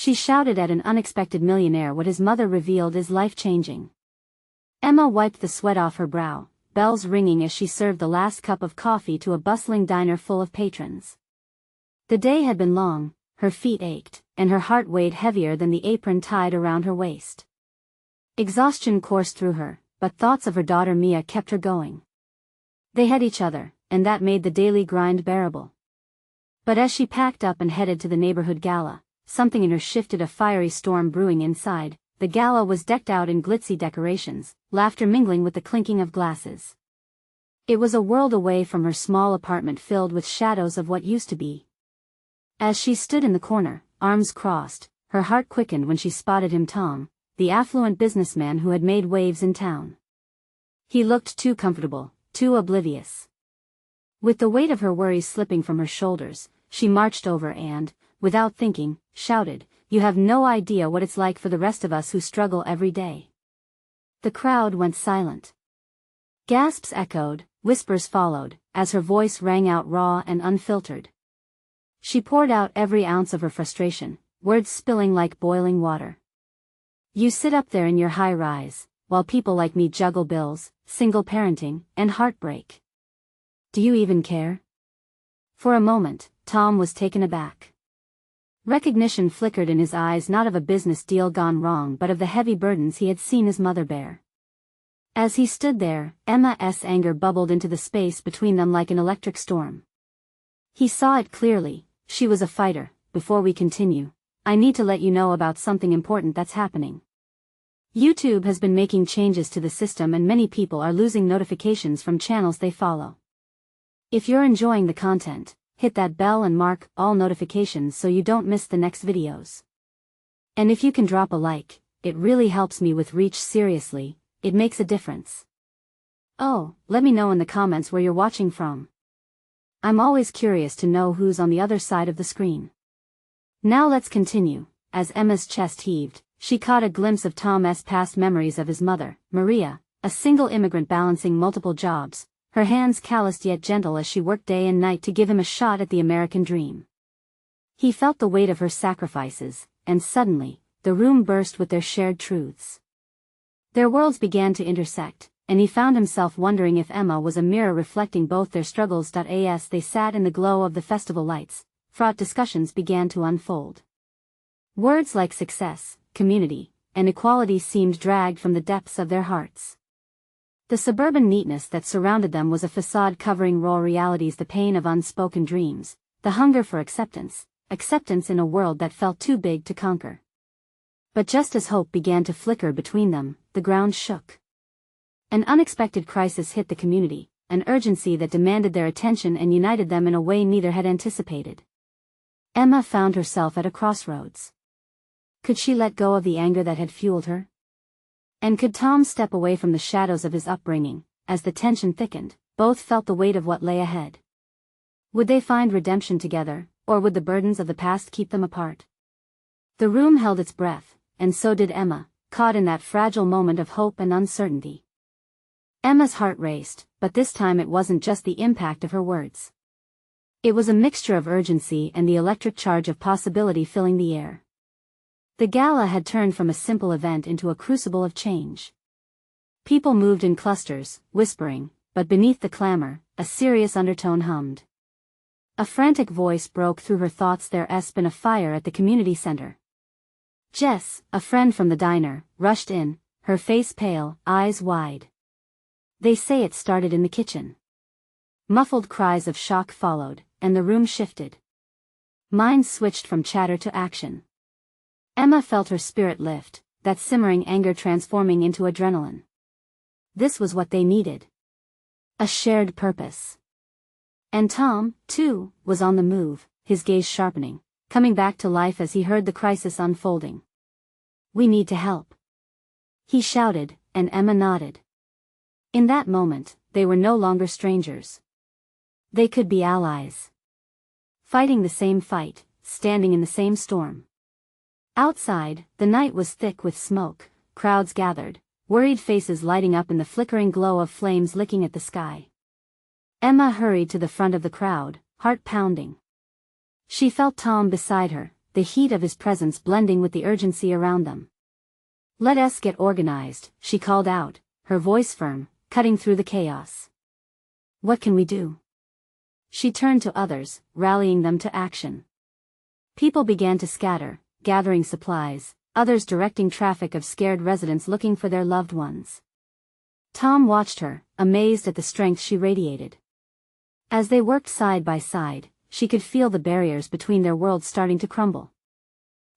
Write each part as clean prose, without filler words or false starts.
She shouted at an unexpected millionaire what his mother revealed is life-changing. Emma wiped the sweat off her brow, bells ringing as she served the last cup of coffee to a bustling diner full of patrons. The day had been long, her feet ached, and her heart weighed heavier than the apron tied around her waist. Exhaustion coursed through her, but thoughts of her daughter Mia kept her going. They had each other, and that made the daily grind bearable. But as she packed up and headed to the neighborhood gala, something in her shifted, a fiery storm brewing inside. The gala was decked out in glitzy decorations, laughter mingling with the clinking of glasses. It was a world away from her small apartment filled with shadows of what used to be. As she stood in the corner, arms crossed, her heart quickened when she spotted him, Tom, the affluent businessman who had made waves in town. He looked too comfortable, too oblivious. With the weight of her worries slipping from her shoulders, she marched over and, without thinking, shouted, "You have no idea what it's like for the rest of us who struggle every day." The crowd went silent. Gasps echoed, whispers followed, as her voice rang out raw and unfiltered. She poured out every ounce of her frustration, words spilling like boiling water. "You sit up there in your high-rise, while people like me juggle bills, single parenting, and heartbreak. Do you even care?" For a moment, Tom was taken aback. Recognition flickered in his eyes, not of a business deal gone wrong but of the heavy burdens he had seen his mother bear. As he stood there, Emma's anger bubbled into the space between them like an electric storm. He saw it clearly. "She was a fighter. Before we continue, I need to let you know about something important that's happening. YouTube has been making changes to the system and many people are losing notifications from channels they follow. If you're enjoying the content, hit that bell and mark all notifications so you don't miss the next videos. And if you can drop a like, it really helps me with reach. Seriously, it makes a difference. Oh, let me know in the comments where you're watching from. I'm always curious to know who's on the other side of the screen." Now let's continue. As Emma's chest heaved, she caught a glimpse of Tom's past memories of his mother, Maria, a single immigrant balancing multiple jobs, her hands calloused yet gentle as she worked day and night to give him a shot at the American dream. He felt the weight of her sacrifices, and suddenly, the room burst with their shared truths. Their worlds began to intersect, and he found himself wondering if Emma was a mirror reflecting both their struggles. As they sat in the glow of the festival lights, fraught discussions began to unfold. Words like success, community, and equality seemed dragged from the depths of their hearts. The suburban neatness that surrounded them was a facade covering raw realities, the pain of unspoken dreams, the hunger for acceptance in a world that felt too big to conquer. But just as hope began to flicker between them, the ground shook. An unexpected crisis hit the community, an urgency that demanded their attention and united them in a way neither had anticipated. Emma found herself at a crossroads. Could she let go of the anger that had fueled her? And could Tom step away from the shadows of his upbringing? As the tension thickened, both felt the weight of what lay ahead. Would they find redemption together, or would the burdens of the past keep them apart? The room held its breath, and so did Emma, caught in that fragile moment of hope and uncertainty. Emma's heart raced, but this time it wasn't just the impact of her words. It was a mixture of urgency and the electric charge of possibility filling the air. The gala had turned from a simple event into a crucible of change. People moved in clusters, whispering, but beneath the clamor, a serious undertone hummed. A frantic voice broke through her thoughts. There's been a fire at the community center. Jess, a friend from the diner, rushed in, her face pale, eyes wide. They say it started in the kitchen. Muffled cries of shock followed, and the room shifted. Minds switched from chatter to action. Emma felt her spirit lift, that simmering anger transforming into adrenaline. This was what they needed. A shared purpose. And Tom, too, was on the move, his gaze sharpening, coming back to life as he heard the crisis unfolding. "We need to help," he shouted, and Emma nodded. In that moment, they were no longer strangers. They could be allies. Fighting the same fight, standing in the same storm. Outside, the night was thick with smoke, crowds gathered, worried faces lighting up in the flickering glow of flames licking at the sky. Emma hurried to the front of the crowd, heart pounding. She felt Tom beside her, the heat of his presence blending with the urgency around them. "Let us get organized," she called out, her voice firm, cutting through the chaos. "What can we do?" She turned to others, rallying them to action. People began to scatter, gathering supplies, others directing traffic of scared residents looking for their loved ones. Tom watched her, amazed at the strength she radiated. As they worked side by side, she could feel the barriers between their worlds starting to crumble.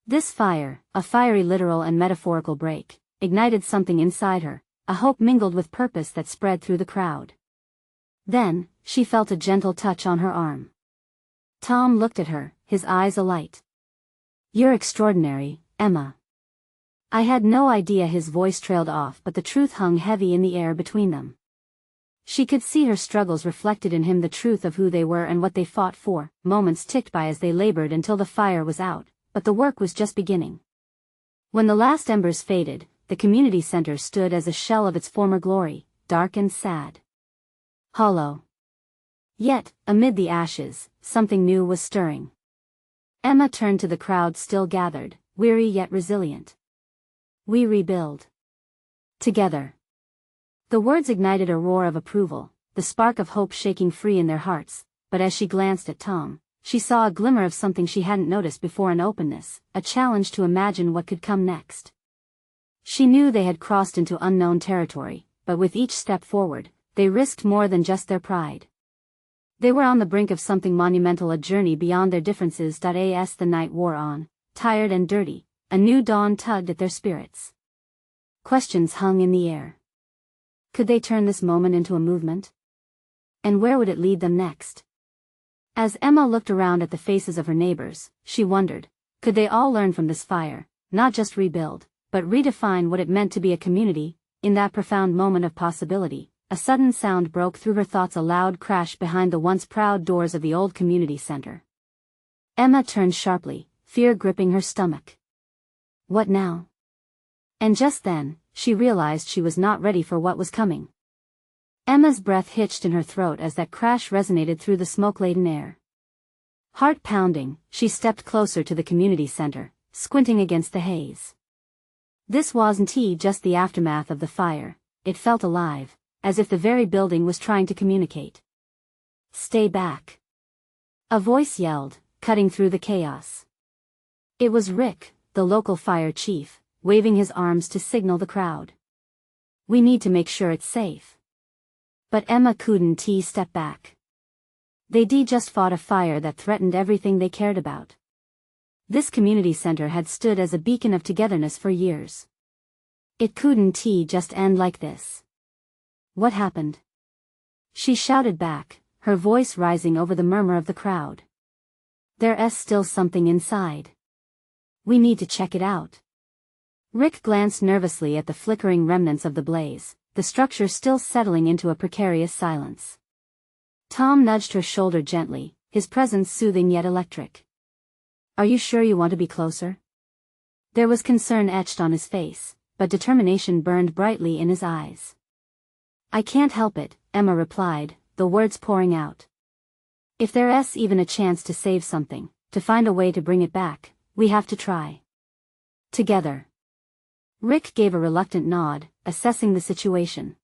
This fire, a fiery literal and metaphorical break, ignited something inside her, a hope mingled with purpose that spread through the crowd. Then, she felt a gentle touch on her arm. Tom looked at her, his eyes alight. "You're extraordinary, Emma." "I had no idea." His voice trailed off, but the truth hung heavy in the air between them. She could see her struggles reflected in him, the truth of who they were and what they fought for. Moments ticked by as they labored until the fire was out, but the work was just beginning. When the last embers faded, the community center stood as a shell of its former glory, dark and sad. Hollow. Yet, amid the ashes, something new was stirring. Emma turned to the crowd still gathered, weary yet resilient. "We rebuild. Together." The words ignited a roar of approval, the spark of hope shaking free in their hearts, but as she glanced at Tom, she saw a glimmer of something she hadn't noticed before, an openness, a challenge to imagine what could come next. She knew they had crossed into unknown territory, but with each step forward, they risked more than just their pride. They were on the brink of something monumental, a journey beyond their differences. As the night wore on, tired and dirty, a new dawn tugged at their spirits. Questions hung in the air. Could they turn this moment into a movement? And where would it lead them next? As Emma looked around at the faces of her neighbors, she wondered, could they all learn from this fire, not just rebuild, but redefine what it meant to be a community? In that profound moment of possibility, a sudden sound broke through her thoughts, a loud crash behind the once proud doors of the old community center. Emma turned sharply, fear gripping her stomach. What now? And just then, she realized she was not ready for what was coming. Emma's breath hitched in her throat as that crash resonated through the smoke-laden air. Heart pounding, she stepped closer to the community center, squinting against the haze. This wasn't just the aftermath of the fire, it felt alive, as if the very building was trying to communicate. "Stay back!" a voice yelled, cutting through the chaos. It was Rick, the local fire chief, waving his arms to signal the crowd. "We need to make sure it's safe." But Emma couldn't step back. They just fought a fire that threatened everything they cared about. This community center had stood as a beacon of togetherness for years. It couldn't just end like this. "What happened?" she shouted back, her voice rising over the murmur of the crowd. "There's still something inside. We need to check it out." Rick glanced nervously at the flickering remnants of the blaze, the structure still settling into a precarious silence. Tom nudged her shoulder gently, his presence soothing yet electric. "Are you sure you want to be closer?" There was concern etched on his face, but determination burned brightly in his eyes. "I can't help it," Emma replied, the words pouring out. "If there's even a chance to save something, to find a way to bring it back, we have to try. Together." Rick gave a reluctant nod, assessing the situation.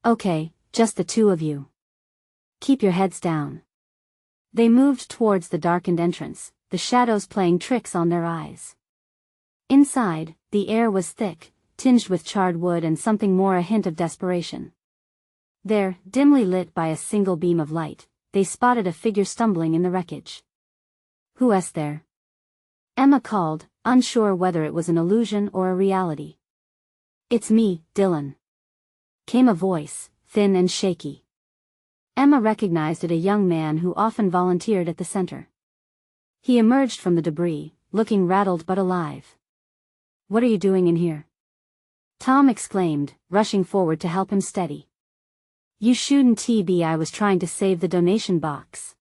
"Okay, just the two of you. Keep your heads down." They moved towards the darkened entrance, the shadows playing tricks on their eyes. Inside, the air was thick, tinged with charred wood and something more, a hint of desperation. There, dimly lit by a single beam of light, they spotted a figure stumbling in the wreckage. "Who's there?" Emma called, unsure whether it was an illusion or a reality. "It's me, Dylan," came a voice, thin and shaky. Emma recognized it, a young man who often volunteered at the center. He emerged from the debris, looking rattled but alive. "What are you doing in here?" Tom exclaimed, rushing forward to help him steady. "You shouldn't be. I was trying to save the donation box.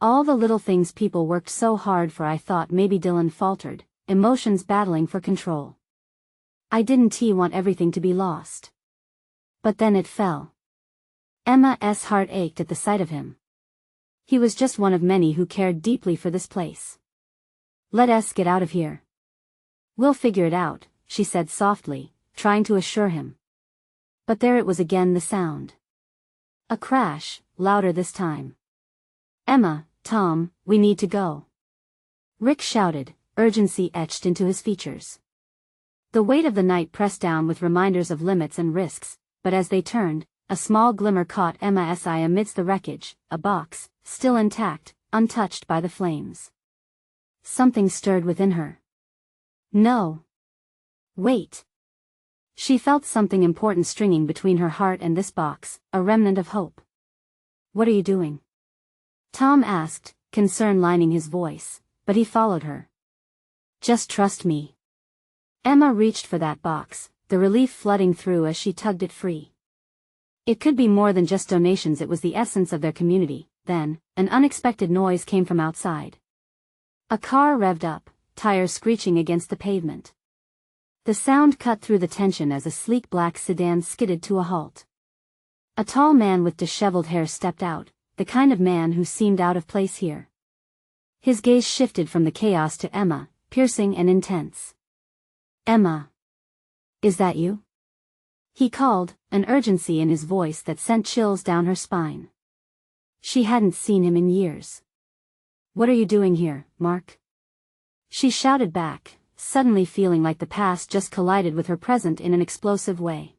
All the little things people worked so hard for." I thought maybe. Dylan faltered, emotions battling for control. "I didn't want everything to be lost." But then it fell. Emma's heart ached at the sight of him. He was just one of many who cared deeply for this place. Let us get out of here. We'll figure it out, she said softly, trying to assure him. But there it was again, the sound. A crash, louder this time. Emma, Tom, we need to go. Rick shouted, urgency etched into his features. The weight of the night pressed down with reminders of limits and risks, but as they turned, a small glimmer caught Emma's eye amidst the wreckage, a box, still intact, untouched by the flames. Something stirred within her. No. Wait. She felt something important stringing between her heart and this box, a remnant of hope. What are you doing? Tom asked, concern lining his voice, but he followed her. Just trust me. Emma reached for that box, the relief flooding through as she tugged it free. It could be more than just donations, it was the essence of their community. Then, an unexpected noise came from outside. A car revved up, tires screeching against the pavement. The sound cut through the tension as a sleek black sedan skidded to a halt. A tall man with disheveled hair stepped out, the kind of man who seemed out of place here. His gaze shifted from the chaos to Emma, piercing and intense. Emma. Is that you? He called, an urgency in his voice that sent chills down her spine. She hadn't seen him in years. What are you doing here, Mark? She shouted back, suddenly feeling like the past just collided with her present in an explosive way.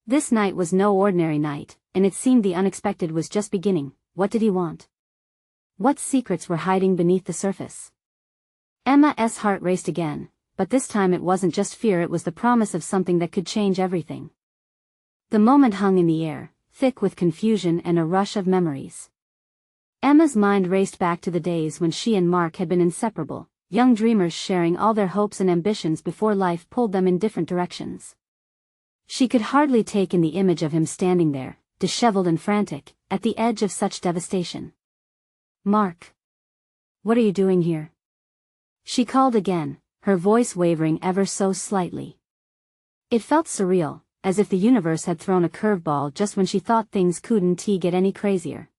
This night was no ordinary night, and it seemed the unexpected was just beginning. What did he want? What secrets were hiding beneath the surface? Emma's heart raced again, but this time it wasn't just fear, it was the promise of something that could change everything. The moment hung in the air, thick with confusion and a rush of memories. Emma's mind raced back to the days when she and Mark had been inseparable, young dreamers sharing all their hopes and ambitions before life pulled them in different directions. She could hardly take in the image of him standing there, disheveled and frantic, at the edge of such devastation. Mark. What are you doing here? She called again, her voice wavering ever so slightly. It felt surreal, as if the universe had thrown a curveball just when she thought things couldn't get any crazier.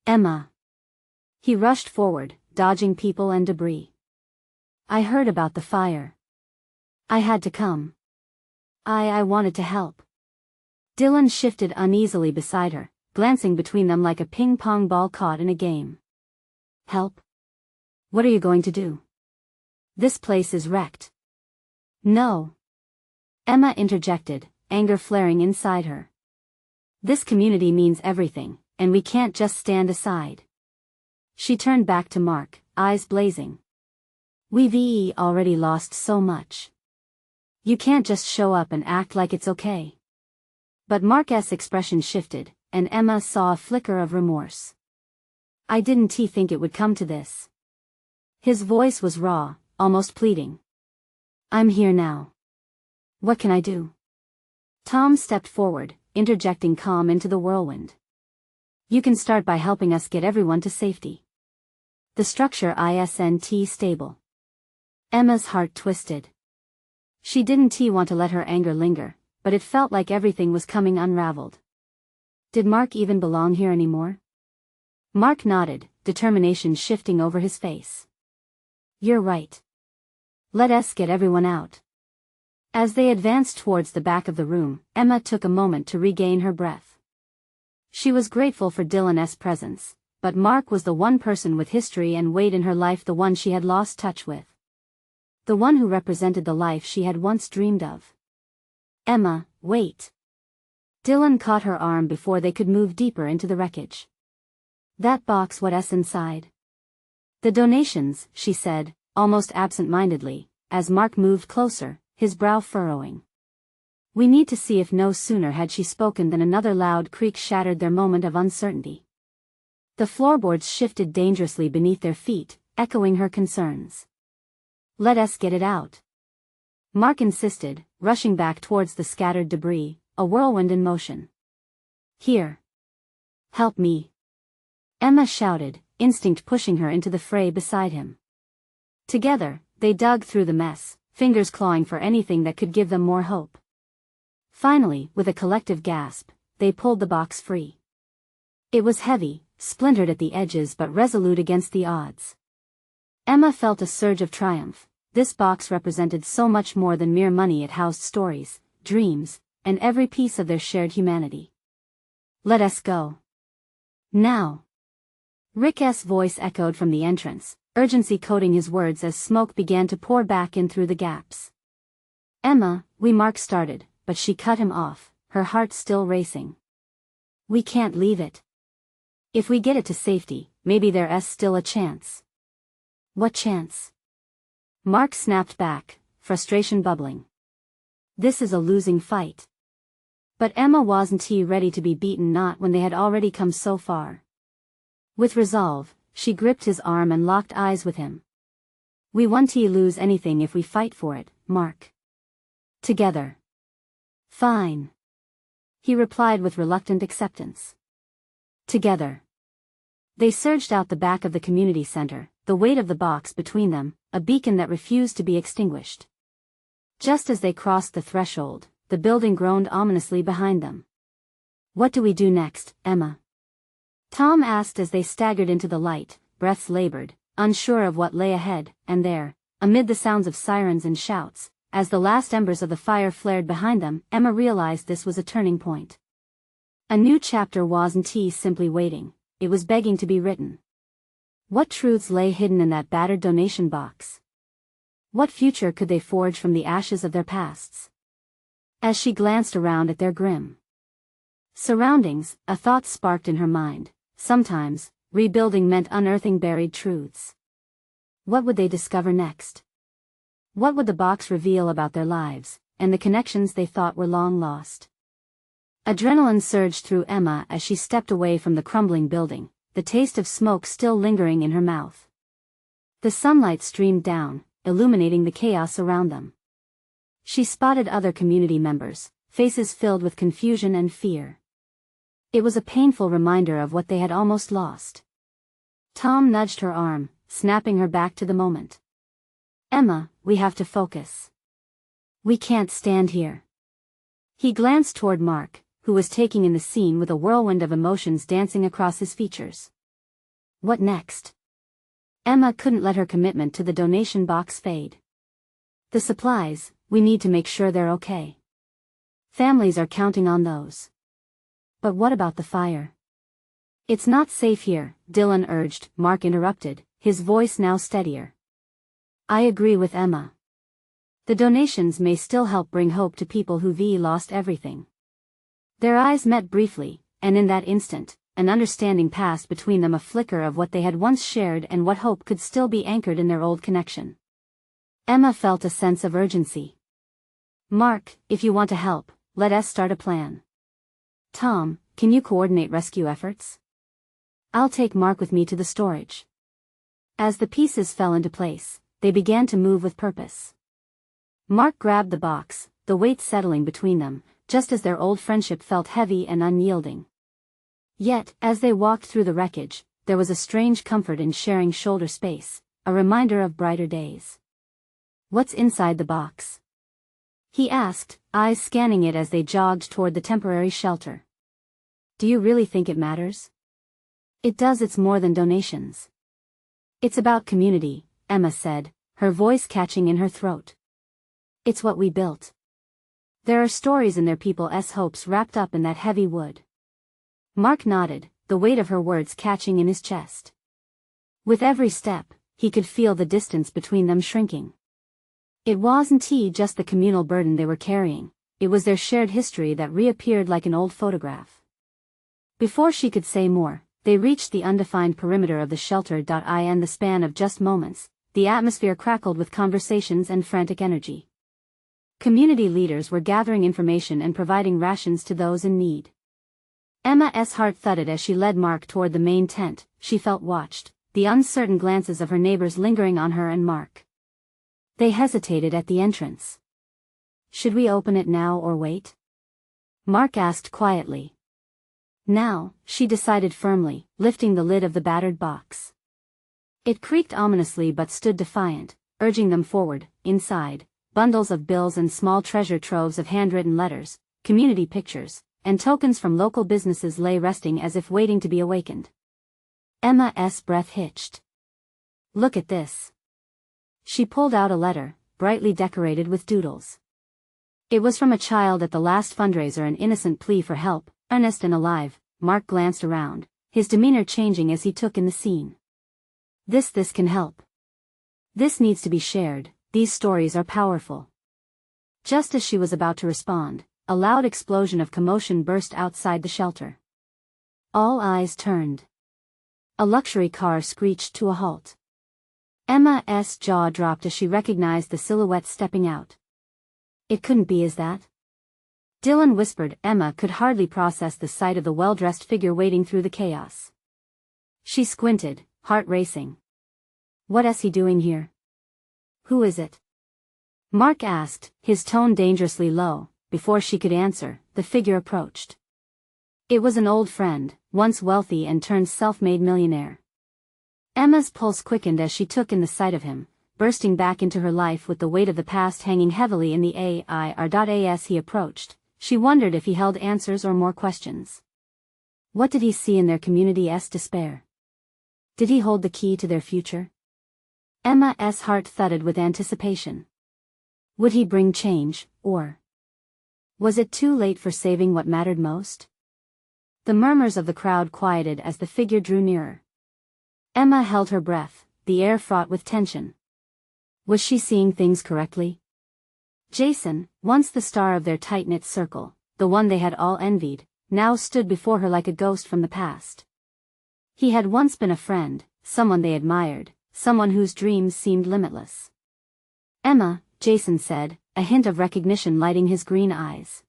Emma. He rushed forward, dodging people and debris. I heard about the fire. I had to come. I wanted to help. Dylan shifted uneasily beside her, glancing between them like a ping-pong ball caught in a game. Help? What are you going to do? This place is wrecked. No. Emma interjected, anger flaring inside her. This community means everything, and we can't just stand aside. She turned back to Mark, eyes blazing. We've already lost so much. You can't just show up and act like it's okay. But Mark's expression shifted, and Emma saw a flicker of remorse. I didn't think it would come to this. His voice was raw, almost pleading. I'm here now. What can I do? Tom stepped forward, interjecting calm into the whirlwind. You can start by helping us get everyone to safety. The structure isn't stable. Emma's heart twisted. She didn't want to let her anger linger, but it felt like everything was coming unraveled. Did Mark even belong here anymore? Mark nodded, determination shifting over his face. You're right. Let us get everyone out. As they advanced towards the back of the room, Emma took a moment to regain her breath. She was grateful for Dylan's presence, but Mark was the one person with history and weight in her life, the one she had lost touch with. The one who represented the life she had once dreamed of. Emma, wait. Dylan caught her arm before they could move deeper into the wreckage. That box, what's inside? The donations, she said, almost absent-mindedly, as Mark moved closer, his brow furrowing. We need to see if. No sooner had she spoken than another loud creak shattered their moment of uncertainty. The floorboards shifted dangerously beneath their feet, echoing her concerns. Let us get it out. Mark insisted, rushing back towards the scattered debris, a whirlwind in motion. Here. Help me. Emma shouted, instinct pushing her into the fray beside him. Together, they dug through the mess, fingers clawing for anything that could give them more hope. Finally, with a collective gasp, they pulled the box free. It was heavy, splintered at the edges but resolute against the odds. Emma felt a surge of triumph. This box represented so much more than mere money. It housed stories, dreams, and every piece of their shared humanity. Let us go. Now. Rick's voice echoed from the entrance, urgency coating his words as smoke began to pour back in through the gaps. Emma, Mark started, but she cut him off, her heart still racing. We can't leave it. If we get it to safety, maybe there's still a chance. What chance? Mark snapped back, frustration bubbling. This is a losing fight. But Emma wasn't ready to be beaten, not when they had already come so far. With resolve, she gripped his arm and locked eyes with him. We won't lose anything if we fight for it, Mark. Together. Fine. He replied with reluctant acceptance. Together. They surged out the back of the community center, the weight of the box between them, a beacon that refused to be extinguished. Just as they crossed the threshold, the building groaned ominously behind them. What do we do next, Emma? Tom asked as they staggered into the light, breaths labored, unsure of what lay ahead, and there, amid the sounds of sirens and shouts, as the last embers of the fire flared behind them, Emma realized this was a turning point. A new chapter wasn't simply waiting, it was begging to be written. What truths lay hidden in that battered donation box? What future could they forge from the ashes of their pasts? As she glanced around at their grim surroundings, a thought sparked in her mind. Sometimes, rebuilding meant unearthing buried truths. What would they discover next? What would the box reveal about their lives, and the connections they thought were long lost? Adrenaline surged through Emma as she stepped away from the crumbling building, the taste of smoke still lingering in her mouth. The sunlight streamed down, illuminating the chaos around them. She spotted other community members, faces filled with confusion and fear. It was a painful reminder of what they had almost lost. Tom nudged her arm, snapping her back to the moment. Emma, we have to focus. We can't stand here. He glanced toward Mark, who was taking in the scene with a whirlwind of emotions dancing across his features. What next? Emma couldn't let her commitment to the donation box fade. The supplies, we need to make sure they're okay. Families are counting on those. But what about the fire? It's not safe here, Dylan urged. Mark interrupted, his voice now steadier. I agree with Emma. The donations may still help bring hope to people who've lost everything. Their eyes met briefly, and in that instant, an understanding passed between them, a flicker of what they had once shared and what hope could still be anchored in their old connection. Emma felt a sense of urgency. Mark, if you want to help, let us start a plan. Tom, can you coordinate rescue efforts? I'll take Mark with me to the storage. As the pieces fell into place, they began to move with purpose. Mark grabbed the box, the weight settling between them, just as their old friendship felt heavy and unyielding. Yet, as they walked through the wreckage, there was a strange comfort in sharing shoulder space, a reminder of brighter days. What's inside the box? He asked, eyes scanning it as they jogged toward the temporary shelter. Do you really think it matters? It does. It's more than donations. It's about community, Emma said, her voice catching in her throat. It's what we built. There are stories and their people's hopes wrapped up in that heavy wood. Mark nodded, the weight of her words catching in his chest. With every step, he could feel the distance between them shrinking. It wasn't just the communal burden they were carrying, it was their shared history that reappeared like an old photograph. Before she could say more, they reached the undefined perimeter of the shelter. In the span of just moments, the atmosphere crackled with conversations and frantic energy. Community leaders were gathering information and providing rations to those in need. Emma's heart thudded as she led Mark toward the main tent. She felt watched, the uncertain glances of her neighbors lingering on her and Mark. They hesitated at the entrance. Should we open it now or wait? Mark asked quietly. Now, she decided firmly, lifting the lid of the battered box. It creaked ominously but stood defiant, urging them forward. Inside, bundles of bills and small treasure troves of handwritten letters, community pictures, and tokens from local businesses lay resting as if waiting to be awakened. Emma's breath hitched. Look at this. She pulled out a letter, brightly decorated with doodles. It was from a child at the last fundraiser, an innocent plea for help, earnest and alive. Mark glanced around, his demeanor changing as he took in the scene. This can help. This needs to be shared, these stories are powerful. Just as she was about to respond, a loud explosion of commotion burst outside the shelter. All eyes turned. A luxury car screeched to a halt. Emma's jaw dropped as she recognized the silhouette stepping out. It couldn't be, is that? Dylan whispered. Emma could hardly process the sight of the well-dressed figure wading through the chaos. She squinted, heart racing. What is he doing here? Who is it? Mark asked, his tone dangerously low. Before she could answer, the figure approached. It was an old friend, once wealthy and turned self-made millionaire. Emma's pulse quickened as she took in the sight of him, bursting back into her life with the weight of the past hanging heavily in the air. As he approached, she wondered if he held answers or more questions. What did he see in their community's despair? Did he hold the key to their future? Emma's heart thudded with anticipation. Would he bring change, or was it too late for saving what mattered most? The murmurs of the crowd quieted as the figure drew nearer. Emma held her breath, the air fraught with tension. Was she seeing things correctly? Jason, once the star of their tight-knit circle, the one they had all envied, now stood before her like a ghost from the past. He had once been a friend, someone they admired, someone whose dreams seemed limitless. Emma, Jason said, a hint of recognition lighting his green eyes.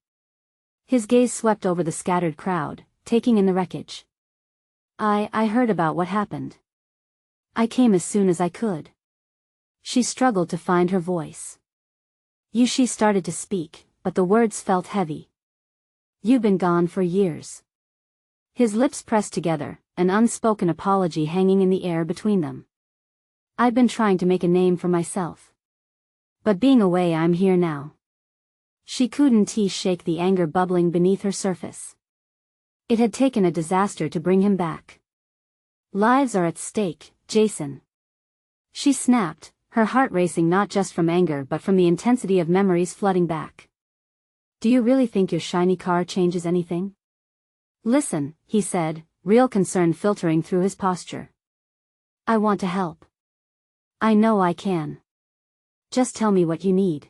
His gaze swept over the scattered crowd, taking in the wreckage. I heard about what happened. I came as soon as I could. She struggled to find her voice. She started to speak, but the words felt heavy. You've been gone for years. His lips pressed together, an unspoken apology hanging in the air between them. I've been trying to make a name for myself. But being away, I'm here now. She couldn't shake the anger bubbling beneath her surface. It had taken a disaster to bring him back. Lives are at stake, Jason. She snapped, her heart racing not just from anger but from the intensity of memories flooding back. Do you really think your shiny car changes anything? Listen, he said, real concern filtering through his posture. I want to help. I know I can. Just tell me what you need.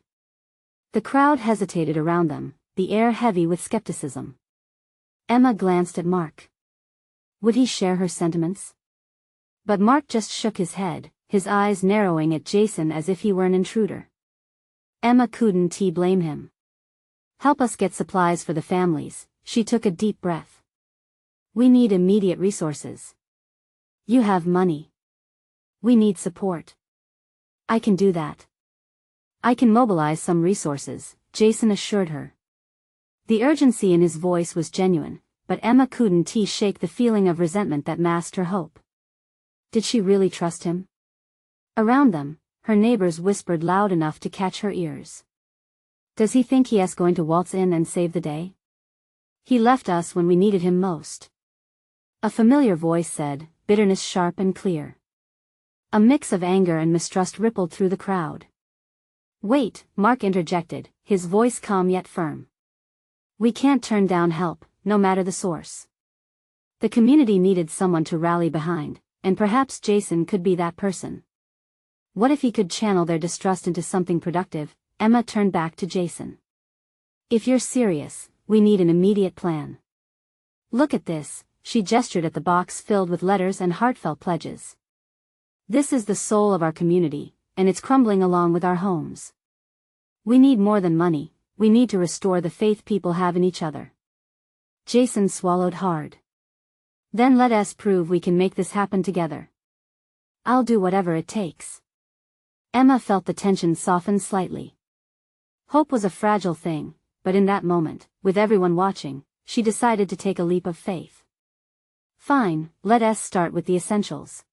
The crowd hesitated around them, the air heavy with skepticism. Emma glanced at Mark. Would he share her sentiments? But Mark just shook his head, his eyes narrowing at Jason as if he were an intruder. Emma couldn't blame him. Help us get supplies for the families. She took a deep breath. We need immediate resources. You have money. We need support. I can do that. I can mobilize some resources, Jason assured her. The urgency in his voice was genuine, but Emma couldn't shake the feeling of resentment that masked her hope. Did she really trust him? Around them, her neighbors whispered loud enough to catch her ears. Does he think he is going to waltz in and save the day? He left us when we needed him most. A familiar voice said, bitterness sharp and clear. A mix of anger and mistrust rippled through the crowd. Wait, Mark interjected, his voice calm yet firm. We can't turn down help, no matter the source. The community needed someone to rally behind, and perhaps Jason could be that person. What if he could channel their distrust into something productive? Emma turned back to Jason. If you're serious, we need an immediate plan. Look at this, she gestured at the box filled with letters and heartfelt pledges. This is the soul of our community, and it's crumbling along with our homes. We need more than money, we need to restore the faith people have in each other. Jason swallowed hard. Then let us prove we can make this happen together. I'll do whatever it takes. Emma felt the tension soften slightly. Hope was a fragile thing, but in that moment, with everyone watching, she decided to take a leap of faith. Fine, let us start with the essentials.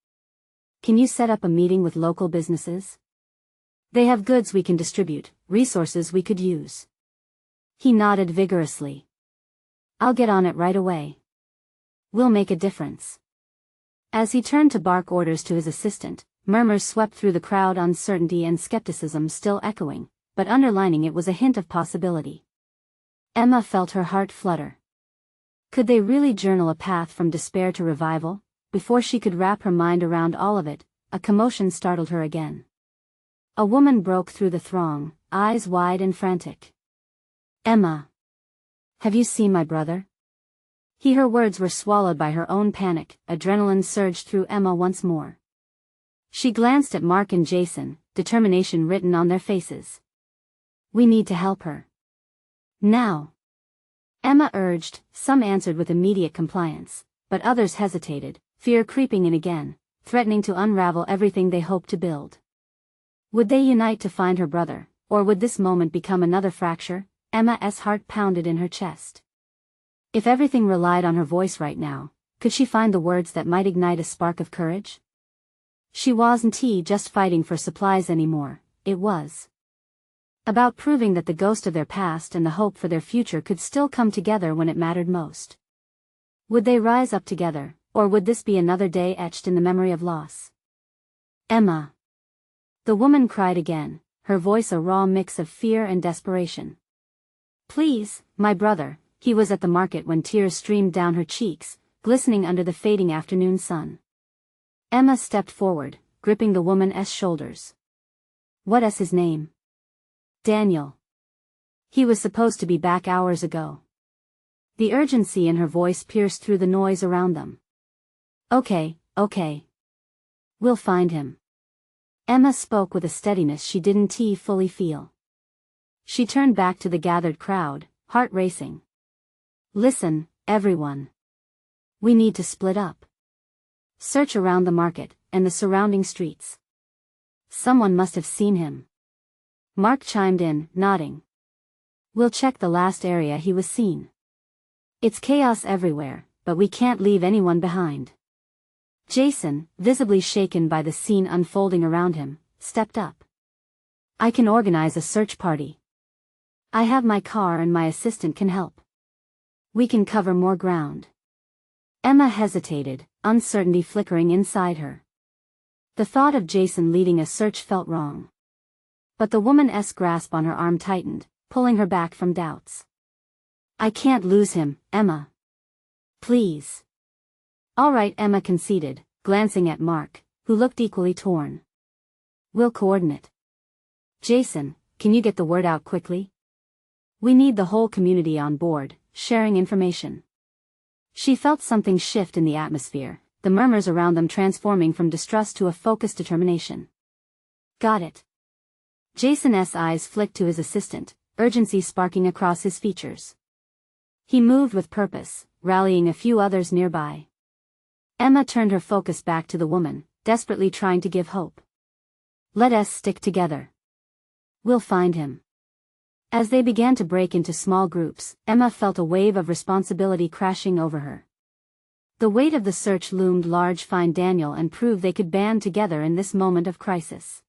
Can you set up a meeting with local businesses? They have goods we can distribute, resources we could use. He nodded vigorously. I'll get on it right away. We'll make a difference. As he turned to bark orders to his assistant, Murmurs swept through the crowd, uncertainty and skepticism still echoing, but underlining it was a hint of possibility. Emma felt her heart flutter. Could they really journal a path from despair to revival? Before she could wrap her mind around all of it, a commotion startled her again. A woman broke through the throng, eyes wide and frantic. "Emma! Have you seen my brother?" Her words were swallowed by her own panic. Adrenaline surged through Emma once more. She glanced at Mark and Jason, determination written on their faces. "We need to help her. Now!" Emma urged. Some answered with immediate compliance, but others hesitated, fear creeping in again, threatening to unravel everything they hoped to build. Would they unite to find her brother, or would this moment become another fracture? Emma's heart pounded in her chest. If everything relied on her voice right now, could she find the words that might ignite a spark of courage? She wasn't just fighting for supplies anymore, it was about proving that the ghost of their past and the hope for their future could still come together when it mattered most. Would they rise up together, or would this be another day etched in the memory of loss? "Emma!" The woman cried again, her voice a raw mix of fear and desperation. "Please, my brother." He was at the market when tears streamed down her cheeks, glistening under the fading afternoon sun. Emma stepped forward, gripping the woman's shoulders. "What's his name?" "Daniel. He was supposed to be back hours ago." The urgency in her voice pierced through the noise around them. Okay. We'll find him." Emma spoke with a steadiness she didn't fully feel. She turned back to the gathered crowd, heart racing. "Listen, everyone. We need to split up. Search around the market, and the surrounding streets. Someone must have seen him." Mark chimed in, nodding. "We'll check the last area he was seen. It's chaos everywhere, but we can't leave anyone behind." Jason, visibly shaken by the scene unfolding around him, stepped up. "I can organize a search party. I have my car and my assistant can help. We can cover more ground." Emma hesitated, uncertainty flickering inside her. The thought of Jason leading a search felt wrong. But the woman's grasp on her arm tightened, pulling her back from doubts. "I can't lose him, Emma. Please." "All right," Emma conceded, glancing at Mark, who looked equally torn. "We'll coordinate. Jason, can you get the word out quickly? We need the whole community on board, sharing information." She felt something shift in the atmosphere, the murmurs around them transforming from distrust to a focused determination. "Got it." Jason's eyes flicked to his assistant, urgency sparking across his features. He moved with purpose, rallying a few others nearby. Emma turned her focus back to the woman, desperately trying to give hope. "Let us stick together. We'll find him." As they began to break into small groups, Emma felt a wave of responsibility crashing over her. The weight of the search loomed large. Find Daniel and prove they could band together in this moment of crisis.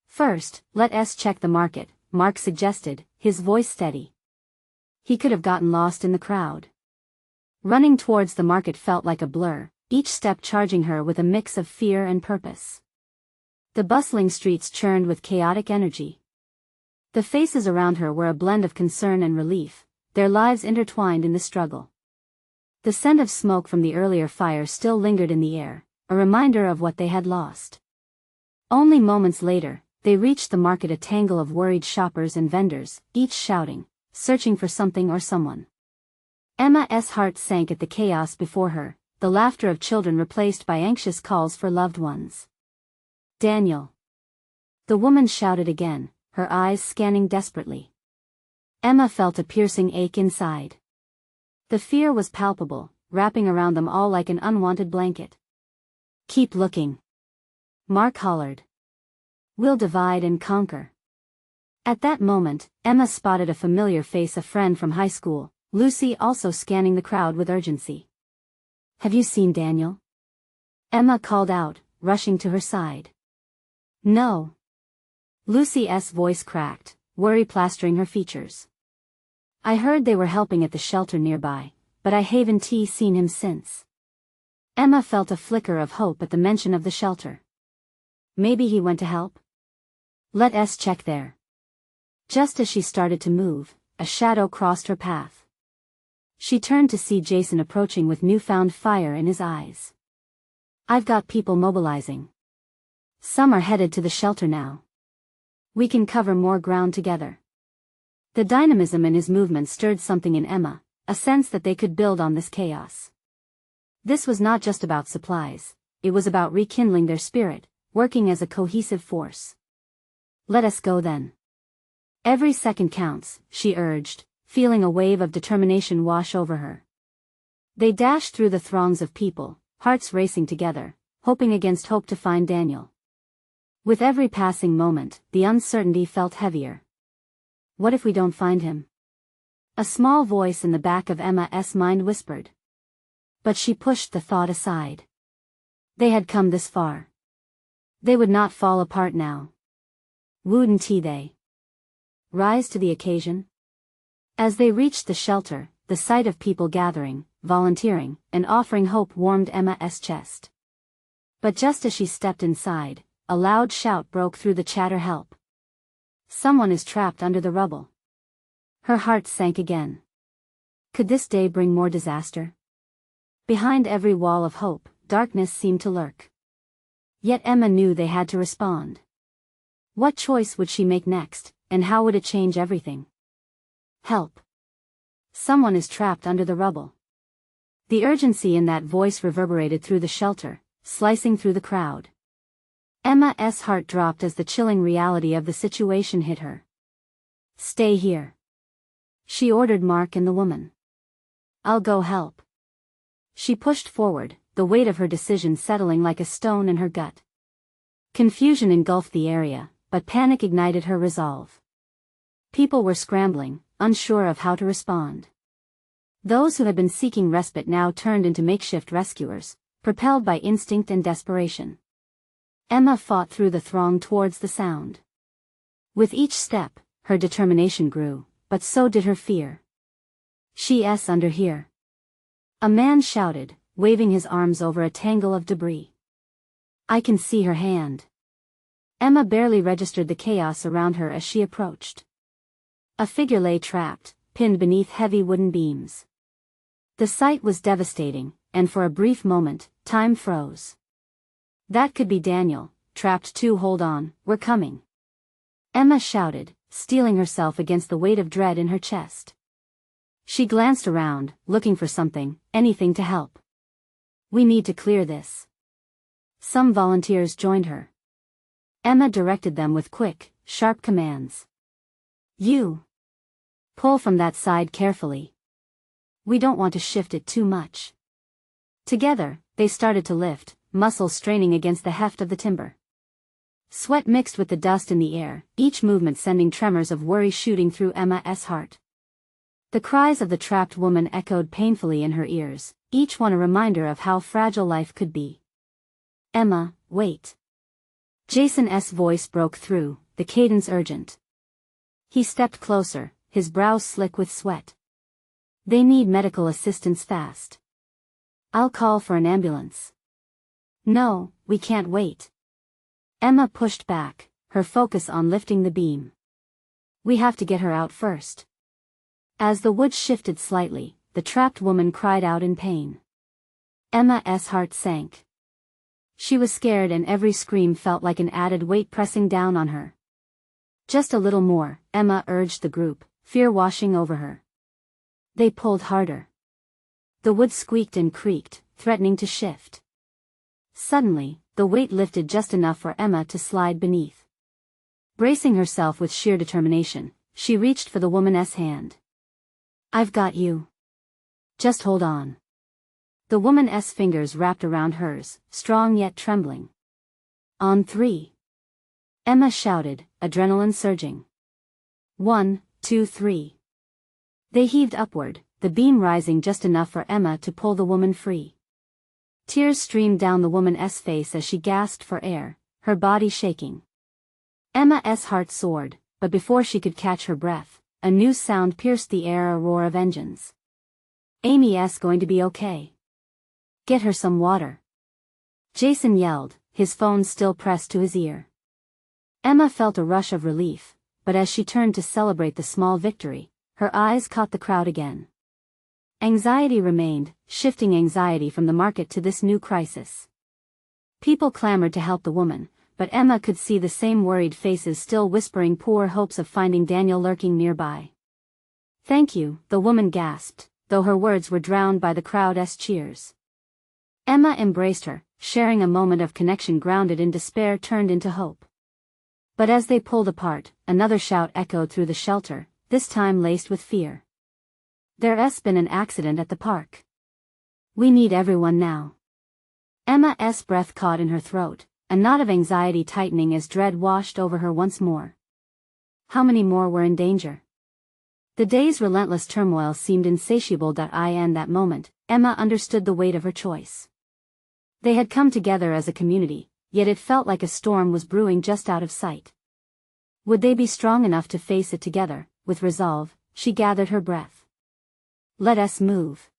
"First, let's check the market," Mark suggested, his voice steady. He could have gotten lost in the crowd. Running towards the market felt like a blur, each step charging her with a mix of fear and purpose. The bustling streets churned with chaotic energy. The faces around her were a blend of concern and relief, their lives intertwined in the struggle. The scent of smoke from the earlier fire still lingered in the air, a reminder of what they had lost. Only moments later, they reached the market, a tangle of worried shoppers and vendors, each shouting, searching for something or someone. Emma's heart sank at the chaos before her, the laughter of children replaced by anxious calls for loved ones. "Daniel!" The woman shouted again, her eyes scanning desperately. Emma felt a piercing ache inside. The fear was palpable, wrapping around them all like an unwanted blanket. "Keep looking," Mark hollered. "We'll divide and conquer." At that moment, Emma spotted a familiar face, a friend from high school, Lucy, also scanning the crowd with urgency. "Have you seen Daniel?" Emma called out, rushing to her side. "No." Lucy's voice cracked, worry plastering her features. "I heard they were helping at the shelter nearby, but I haven't seen him since." Emma felt a flicker of hope at the mention of the shelter. Maybe he went to help? Let's check there. Just as she started to move, a shadow crossed her path. She turned to see Jason approaching with newfound fire in his eyes. I've got people mobilizing. Some are headed to the shelter now. We can cover more ground together. The dynamism in his movement stirred something in Emma, a sense that they could build on this chaos. This was not just about supplies, it was about rekindling their spirit, working as a cohesive force. Let us go then. Every second counts, she urged, feeling a wave of determination wash over her. They dashed through the throngs of people, hearts racing together, hoping against hope to find Daniel. With every passing moment, the uncertainty felt heavier. What if we don't find him? A small voice in the back of Emma's mind whispered. But she pushed the thought aside. They had come this far. They would not fall apart now. Wouldn't they? Rise to the occasion? As they reached the shelter, the sight of people gathering, volunteering, and offering hope warmed Emma's chest. But just as she stepped inside, a loud shout broke through the chatter. Help! Someone is trapped under the rubble. Her heart sank again. Could this day bring more disaster? Behind every wall of hope, darkness seemed to lurk. Yet Emma knew they had to respond. What choice would she make next, and how would it change everything? Help! Someone is trapped under the rubble. The urgency in that voice reverberated through the shelter, slicing through the crowd. Emma's heart dropped as the chilling reality of the situation hit her. Stay here. She ordered Mark and the woman. I'll go help. She pushed forward, the weight of her decision settling like a stone in her gut. Confusion engulfed the area, but panic ignited her resolve. People were scrambling, unsure of how to respond. Those who had been seeking respite now turned into makeshift rescuers, propelled by instinct and desperation. Emma fought through the throng towards the sound. With each step, her determination grew, but so did her fear. She's under here. A man shouted, waving his arms over a tangle of debris. I can see her hand. Emma barely registered the chaos around her as she approached. A figure lay trapped, pinned beneath heavy wooden beams. The sight was devastating, and for a brief moment, time froze. That could be Daniel, trapped too. Hold on, we're coming. Emma shouted, steeling herself against the weight of dread in her chest. She glanced around, looking for something, anything to help. We need to clear this. Some volunteers joined her. Emma directed them with quick, sharp commands. You. Pull from that side carefully. We don't want to shift it too much. Together, they started to lift, muscles straining against the heft of the timber. Sweat mixed with the dust in the air, each movement sending tremors of worry shooting through Emma's heart. The cries of the trapped woman echoed painfully in her ears, each one a reminder of how fragile life could be. Emma, wait. Jason's voice broke through, the cadence urgent. He stepped closer, his brow slick with sweat. They need medical assistance fast. I'll call for an ambulance. No, we can't wait. Emma pushed back, her focus on lifting the beam. We have to get her out first. As the wood shifted slightly, the trapped woman cried out in pain. Emma's heart sank. She was scared and every scream felt like an added weight pressing down on her. Just a little more, Emma urged the group, fear washing over her. They pulled harder. The wood squeaked and creaked, threatening to shift. Suddenly, the weight lifted just enough for Emma to slide beneath. Bracing herself with sheer determination, she reached for the woman's hand. I've got you. Just hold on. The woman's fingers wrapped around hers, strong yet trembling. On 3. Emma shouted, adrenaline surging. 1, 2, 3. They heaved upward, the beam rising just enough for Emma to pull the woman free. Tears streamed down the woman's face as she gasped for air, her body shaking. Emma's heart soared, but before she could catch her breath, a new sound pierced the air, a roar of engines. Amy's going to be okay. Get her some water. Jason yelled, his phone still pressed to his ear. Emma felt a rush of relief, but as she turned to celebrate the small victory, her eyes caught the crowd again. Anxiety remained, shifting anxiety from the market to this new crisis. People clamored to help the woman, but Emma could see the same worried faces still whispering poor hopes of finding Daniel lurking nearby. "Thank you," the woman gasped, though her words were drowned by the crowd's cheers. Emma embraced her, sharing a moment of connection grounded in despair turned into hope. But as they pulled apart, another shout echoed through the shelter, this time laced with fear. "There's been an accident at the park. We need everyone now." Emma's breath caught in her throat, a knot of anxiety tightening as dread washed over her once more. How many more were in danger? The day's relentless turmoil seemed insatiable. In that moment, Emma understood the weight of her choice. They had come together as a community, yet it felt like a storm was brewing just out of sight. Would they be strong enough to face it together? With resolve, she gathered her breath. "Let us move,"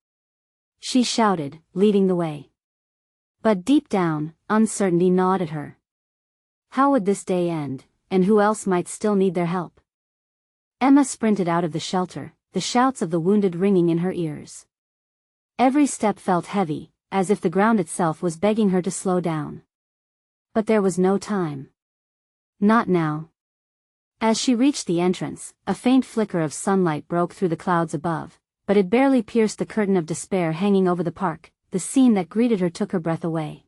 she shouted, leading the way. But deep down, uncertainty gnawed at her. How would this day end, and who else might still need their help? Emma sprinted out of the shelter, the shouts of the wounded ringing in her ears. Every step felt heavy, as if the ground itself was begging her to slow down. But there was no time. Not now. As she reached the entrance, a faint flicker of sunlight broke through the clouds above, but it barely pierced the curtain of despair hanging over the park. The scene that greeted her took her breath away.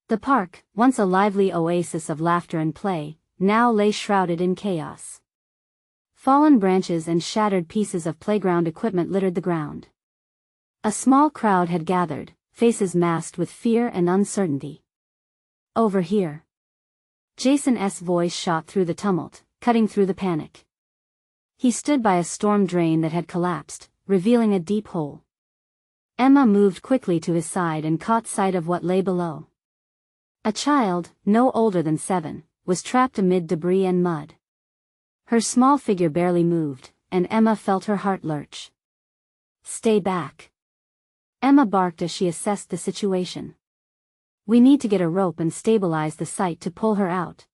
The park, once a lively oasis of laughter and play, now lay shrouded in chaos. Fallen branches and shattered pieces of playground equipment littered the ground. A small crowd had gathered, faces masked with fear and uncertainty. "Over here." Jason's voice shot through the tumult, cutting through the panic. He stood by a storm drain that had collapsed, revealing a deep hole. Emma moved quickly to his side and caught sight of what lay below. A child, no older than 7, was trapped amid debris and mud. Her small figure barely moved, and Emma felt her heart lurch. "Stay back," Emma barked as she assessed the situation. "We need to get a rope and stabilize the site to pull her out."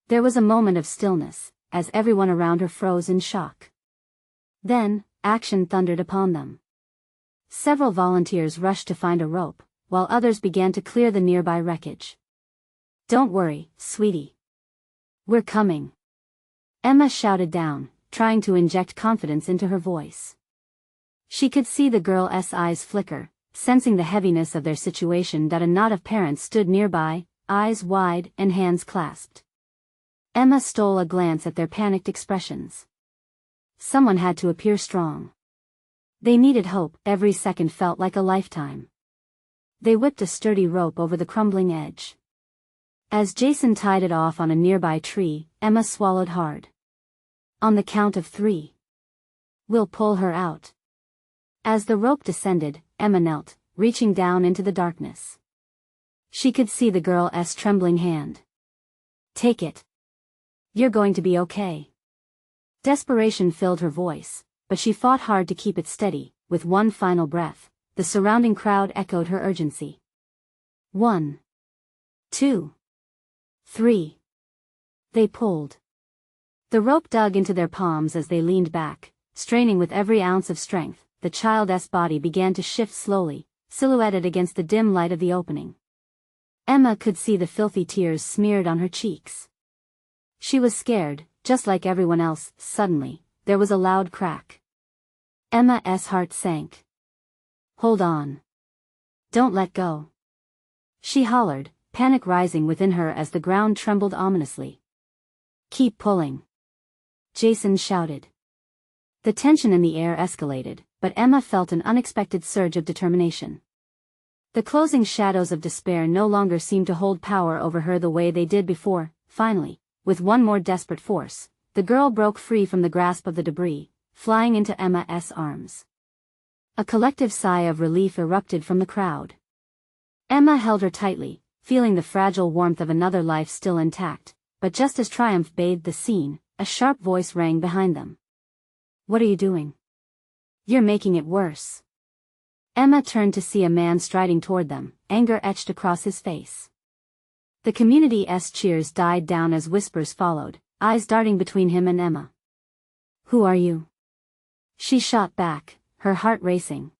There was a moment of stillness, as everyone around her froze in shock. Then, action thundered upon them. Several volunteers rushed to find a rope, while others began to clear the nearby wreckage. "Don't worry, sweetie. We're coming," Emma shouted down, trying to inject confidence into her voice. She could see the girl's eyes flicker, sensing the heaviness of their situation. A knot of parents stood nearby, eyes wide and hands clasped. Emma stole a glance at their panicked expressions. Someone had to appear strong. They needed hope. Every second felt like a lifetime. They whipped a sturdy rope over the crumbling edge. As Jason tied it off on a nearby tree, Emma swallowed hard. "On the count of 3. We'll pull her out." As the rope descended, Emma knelt, reaching down into the darkness. She could see the girl's trembling hand. "Take it. You're going to be okay." Desperation filled her voice, but she fought hard to keep it steady. With one final breath, the surrounding crowd echoed her urgency. 1, 2, 3. They pulled. The rope dug into their palms as they leaned back, straining with every ounce of strength. The child's body began to shift slowly, silhouetted against the dim light of the opening. Emma could see the filthy tears smeared on her cheeks. She was scared, just like everyone else. Suddenly, there was a loud crack. Emma's heart sank. "Hold on. Don't let go," she hollered, panic rising within her as the ground trembled ominously. "Keep pulling," Jason shouted. The tension in the air escalated, but Emma felt an unexpected surge of determination. The closing shadows of despair no longer seemed to hold power over her the way they did before. Finally, with one more desperate force, the girl broke free from the grasp of the debris, flying into Emma's arms. A collective sigh of relief erupted from the crowd. Emma held her tightly, feeling the fragile warmth of another life still intact, but just as triumph bathed the scene, a sharp voice rang behind them. "What are you doing? You're making it worse." Emma turned to see a man striding toward them, anger etched across his face. The community's cheers died down as whispers followed, eyes darting between him and Emma. "Who are you?" she shot back, her heart racing.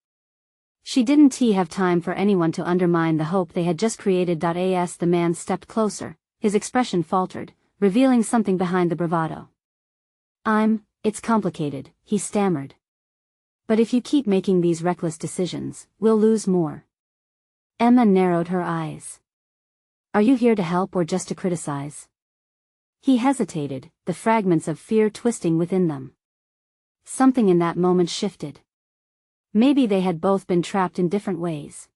She didn't have time for anyone to undermine the hope they had just created. As the man stepped closer, his expression faltered, revealing something behind the bravado. It's complicated," he stammered. "But if you keep making these reckless decisions, we'll lose more." Emma narrowed her eyes. "Are you here to help or just to criticize?" He hesitated, the fragments of fear twisting within them. Something in that moment shifted. Maybe they had both been trapped in different ways.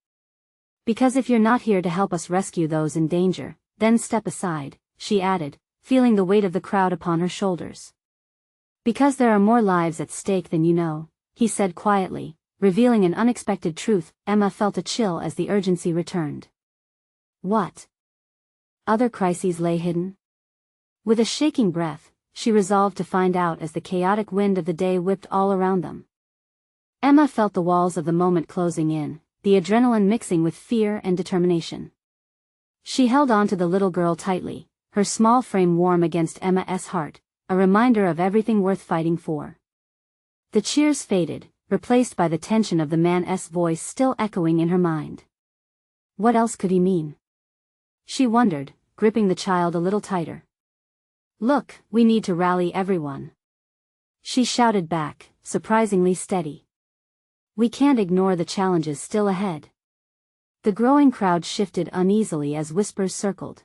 "Because if you're not here to help us rescue those in danger, then step aside," she added, feeling the weight of the crowd upon her shoulders. "Because there are more lives at stake than you know," he said quietly, revealing an unexpected truth. Emma felt a chill as the urgency returned. What other crises lay hidden? With a shaking breath, she resolved to find out as the chaotic wind of the day whipped all around them. Emma felt the walls of the moment closing in, the adrenaline mixing with fear and determination. She held on to the little girl tightly, her small frame warm against Emma's heart, a reminder of everything worth fighting for. The cheers faded, replaced by the tension of the man's voice still echoing in her mind. What else could he mean? She wondered, gripping the child a little tighter. "Look, we need to rally everyone," she shouted back, surprisingly steady. "We can't ignore the challenges still ahead." The growing crowd shifted uneasily as whispers circled.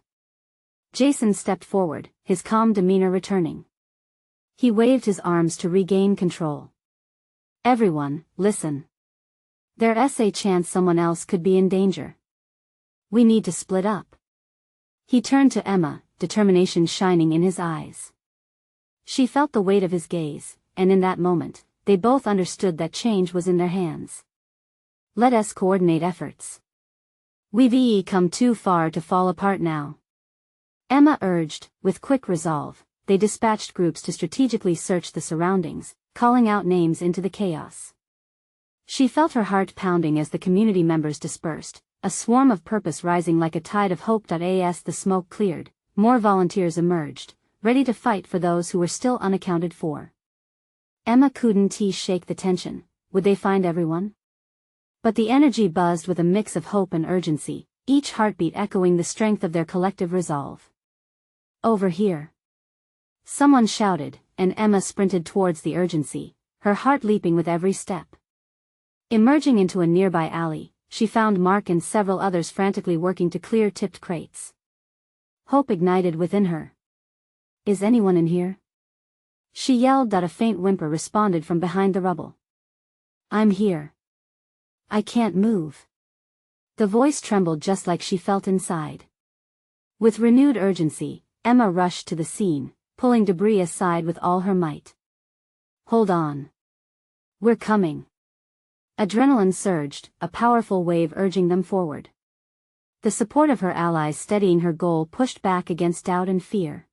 Jason stepped forward, his calm demeanor returning. He waved his arms to regain control. "Everyone, listen. There's a chance someone else could be in danger. We need to split up." He turned to Emma, determination shining in his eyes. She felt the weight of his gaze, and in that moment, they both understood that change was in their hands. "Let us coordinate efforts. We've come too far to fall apart now," Emma urged, with quick resolve. They dispatched groups to strategically search the surroundings, calling out names into the chaos. She felt her heart pounding as the community members dispersed, a swarm of purpose rising like a tide of hope. As the smoke cleared, more volunteers emerged, ready to fight for those who were still unaccounted for. Emma couldn't shake the tension. Would they find everyone? But the energy buzzed with a mix of hope and urgency, each heartbeat echoing the strength of their collective resolve. "Over here!" someone shouted, and Emma sprinted towards the urgency, her heart leaping with every step. Emerging into a nearby alley, she found Mark and several others frantically working to clear tipped crates. Hope ignited within her. "Is anyone in here?" she yelled. A faint whimper responded from behind the rubble. "I'm here. I can't move." The voice trembled just like she felt inside. With renewed urgency, Emma rushed to the scene, pulling debris aside with all her might. "Hold on. We're coming." Adrenaline surged, a powerful wave urging them forward. The support of her allies steadying her goal pushed back against doubt and fear.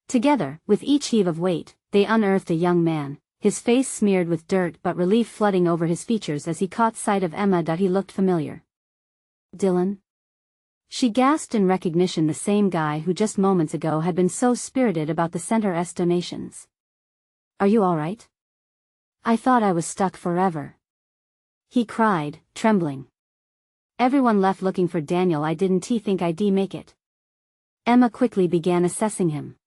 Together, with each heave of weight, they unearthed a young man, his face smeared with dirt but relief flooding over his features as he caught sight of Emma. He looked familiar. "Dylan?" She gasped in recognition, the same guy who just moments ago had been so spirited about the center's donations. "Are you all right? I thought I was stuck forever," he cried, trembling. "Everyone left looking for Daniel. I didn't think I'd make it." Emma quickly began assessing him.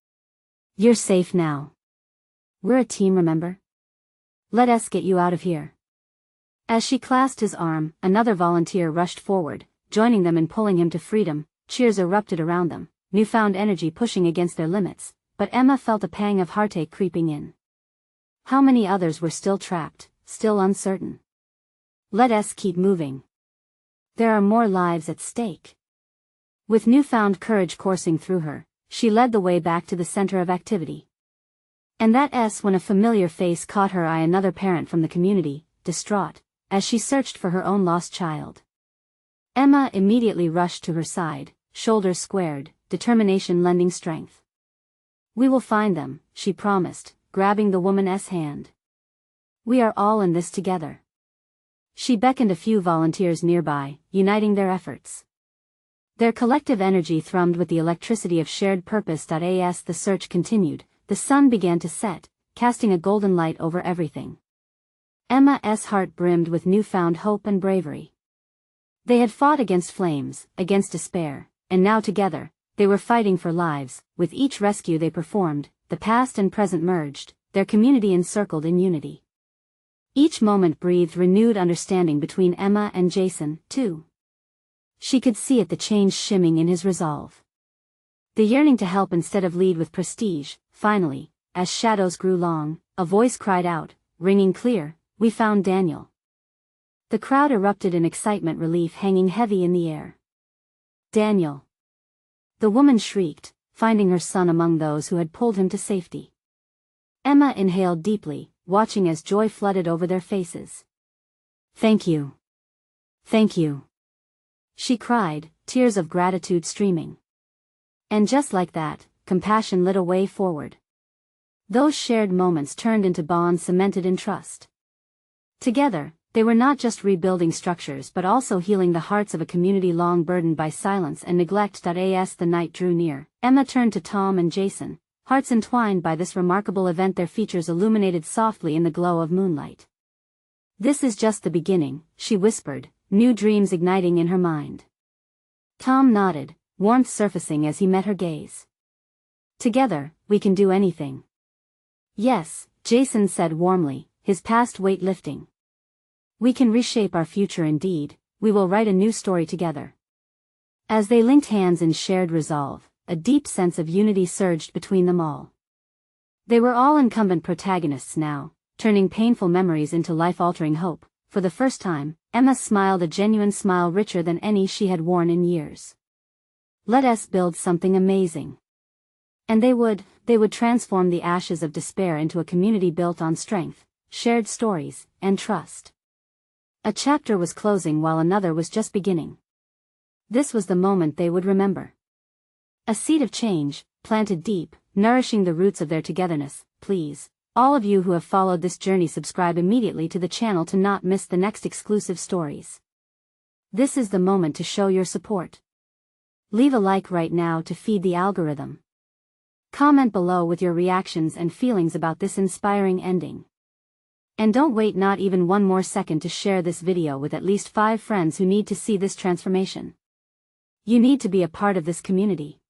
"You're safe now. We're a team, remember? Let us get you out of here." As she clasped his arm, another volunteer rushed forward, joining them in pulling him to freedom. Cheers erupted around them, newfound energy pushing against their limits, but Emma felt a pang of heartache creeping in. How many others were still trapped, still uncertain? Let us keep moving. There are more lives at stake. With newfound courage coursing through her, she led the way back to the center of activity. And that's when a familiar face caught her eye, another parent from the community, distraught, as she searched for her own lost child. Emma immediately rushed to her side, shoulders squared, determination lending strength. "We will find them," she promised, grabbing the woman's hand. "We are all in this together." She beckoned a few volunteers nearby, uniting their efforts. Their collective energy thrummed with the electricity of shared purpose. As the search continued, the sun began to set, casting a golden light over everything. Emma's heart brimmed with newfound hope and bravery. They had fought against flames, against despair, and now together, they were fighting for lives. With each rescue they performed, the past and present merged, their community encircled in unity. Each moment breathed renewed understanding between Emma and Jason, too. She could see it, the change shimming in his resolve. The yearning to help instead of lead with prestige. Finally, as shadows grew long, a voice cried out, ringing clear, "We found Daniel." The crowd erupted in excitement, relief hanging heavy in the air. "Daniel!" the woman shrieked, finding her son among those who had pulled him to safety. Emma inhaled deeply, watching as joy flooded over their faces. "Thank you. Thank you," she cried, tears of gratitude streaming. And just like that, compassion lit a way forward. Those shared moments turned into bonds cemented in trust. Together, they were not just rebuilding structures but also healing the hearts of a community long burdened by silence and neglect. As the night drew near, Emma turned to Tom and Jason, hearts entwined by this remarkable event, their features illuminated softly in the glow of moonlight. "This is just the beginning," she whispered, new dreams igniting in her mind. Tom nodded, warmth surfacing as he met her gaze. "Together, we can do anything." "Yes," Jason said warmly, his past weight lifting. "We can reshape our future. Indeed, we will write a new story together." As they linked hands in shared resolve, a deep sense of unity surged between them all. They were all incumbent protagonists now, turning painful memories into life-altering hope. For the first time, Emma smiled, a genuine smile richer than any she had worn in years. "Let us build something amazing." And they would transform the ashes of despair into a community built on strength, shared stories, and trust. A chapter was closing while another was just beginning. This was the moment they would remember. A seed of change, planted deep, nourishing the roots of their togetherness. Please, all of you who have followed this journey, subscribe immediately to the channel to not miss the next exclusive stories. This is the moment to show your support. Leave a like right now to feed the algorithm. Comment below with your reactions and feelings about this inspiring ending. And don't wait not even one more second to share this video with at least 5 friends who need to see this transformation. You need to be a part of this community.